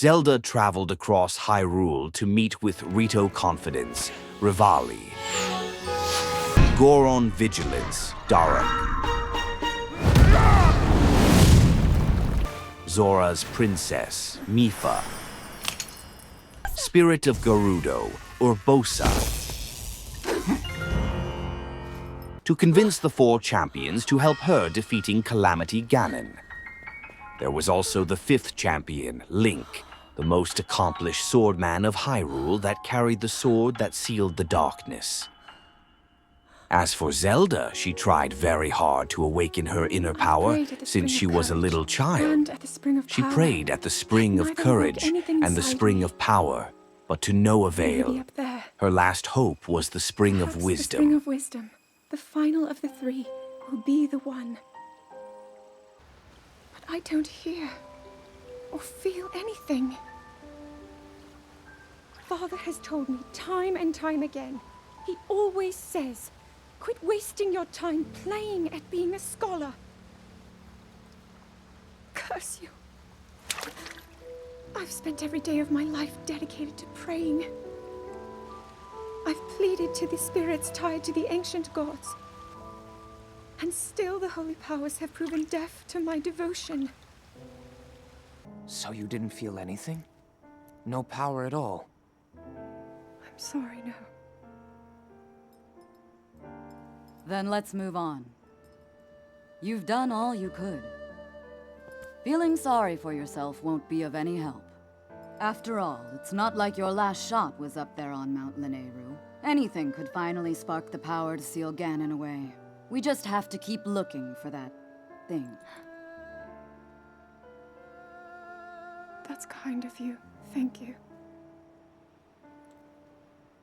Zelda traveled across Hyrule to meet with Rito Confidence Rivali, Goron Vigilance Daruk, Zora's princess Mipha, Spirit of Gerudo Urbosa, to convince the four champions to help her defeating Calamity Ganon. There was also the fifth champion, Link, the most accomplished swordman of Hyrule that carried the sword that sealed the darkness. As for Zelda, she tried very hard to awaken her inner power since she was a little child. She prayed at the spring of courage and the spring of power, but to no avail. Her last hope was the spring of wisdom. The spring of wisdom, the final of the three, will be the one. But I don't hear or feel anything. Father has told me time and time again. He always says, quit wasting your time playing at being a scholar. Curse you. I've spent every day of my life dedicated to praying. I've pleaded to the spirits tied to the ancient gods. And still the holy powers have proven deaf to my devotion. So you didn't feel anything? No power at all? I'm sorry, no. Then let's move on. You've done all you could. Feeling sorry for yourself won't be of any help. After all, it's not like your last shot was up there on Mount Lanayru. Anything could finally spark the power to seal Ganon away. We just have to keep looking for that thing. That's kind of you. Thank you.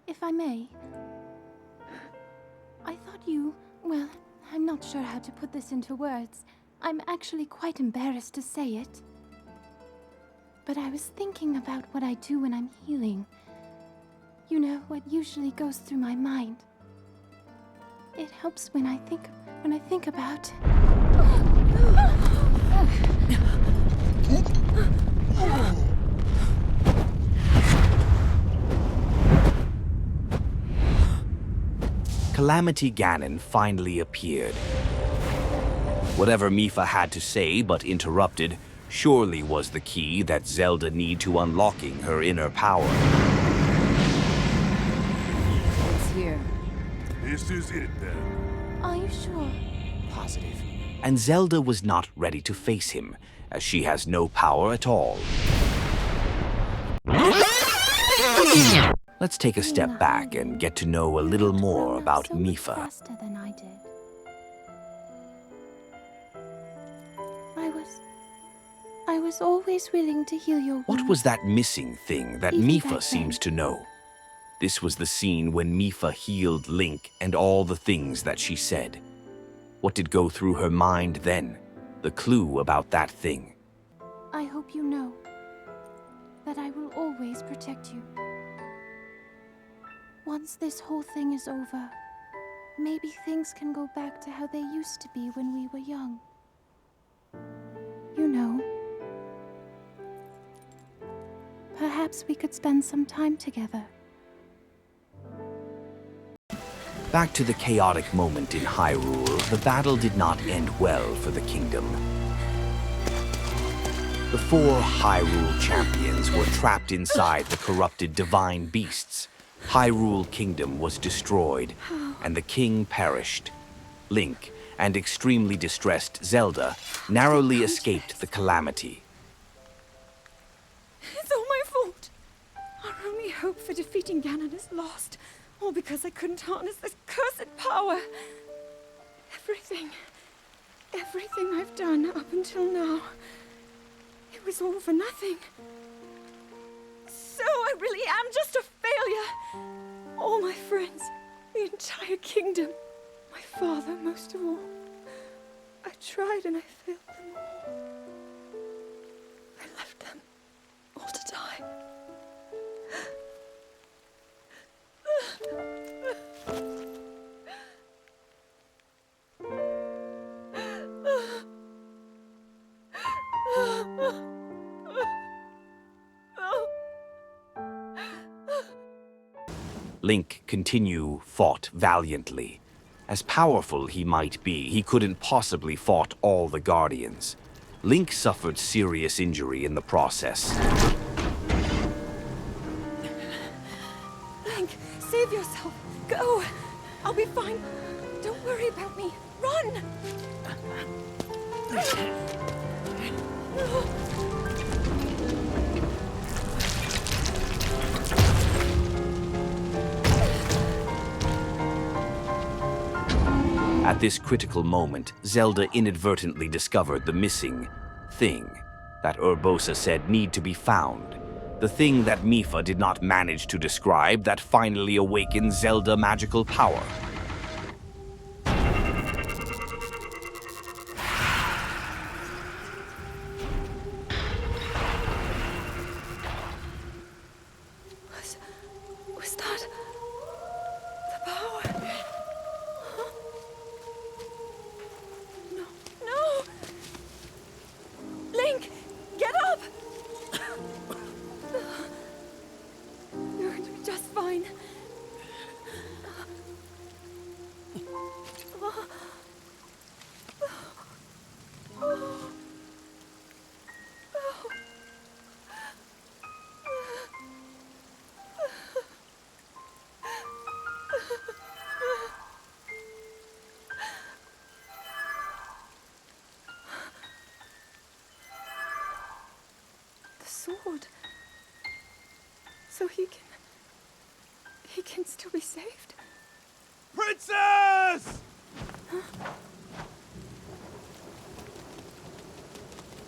If I may, I thought you... well, I'm not sure how to put this into words. I'm actually quite embarrassed to say it. But I was thinking about what I do when I'm healing. You know, what usually goes through my mind. It helps when I think about... Calamity Ganon finally appeared. Whatever Mipha had to say but interrupted surely was the key that Zelda needed to unlocking her inner power. It's here. This is it then. Are you sure? Positive. And Zelda was not ready to face him, as she has no power at all. Let's take a step back and get to know a little more about Mipha. Faster than I did. I was always willing to heal your wounds. What was that missing thing that Even back Mipha then. seems to know? This was the scene when Mipha healed Link and all the things that she said. What did go through her mind then? The clue about that thing. I hope you know that I will always protect you. Once this whole thing is over, maybe things can go back to how they used to be when we were young. You know, perhaps we could spend some time together. Back to the chaotic moment in Hyrule, the battle did not end well for the kingdom. The four Hyrule champions were trapped inside the corrupted divine beasts. Hyrule Kingdom was destroyed, and the king perished. Link and extremely distressed Zelda narrowly escaped the calamity. It's all my fault. Our only hope for defeating Ganon is lost. All because I couldn't harness this cursed power. Everything I've done up until now, it was all for nothing. So I really am just a failure. All my friends, the entire kingdom, my father most of all. I tried and I failed them all. I left them all to die. Link fought valiantly. As powerful he might be, he couldn't possibly fought all the Guardians. Link suffered serious injury in the process. Link, save yourself. Go. I'll be fine. Don't worry about me. Run! At this critical moment, Zelda inadvertently discovered the missing thing that Urbosa said need to be found. The thing that Mipha did not manage to describe that finally awakened Zelda magical power. Was that the power? Huh? No, no! Link, get up! You're going to be just fine. The sword. So he can still be saved. Princess!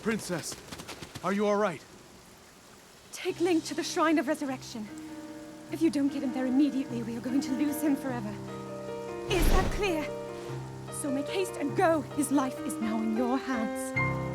Princess, are you all right? Take Link to the Shrine of Resurrection. If you don't get him there immediately, we are going to lose him forever. Is that clear? So make haste and go. His life is now in your hands.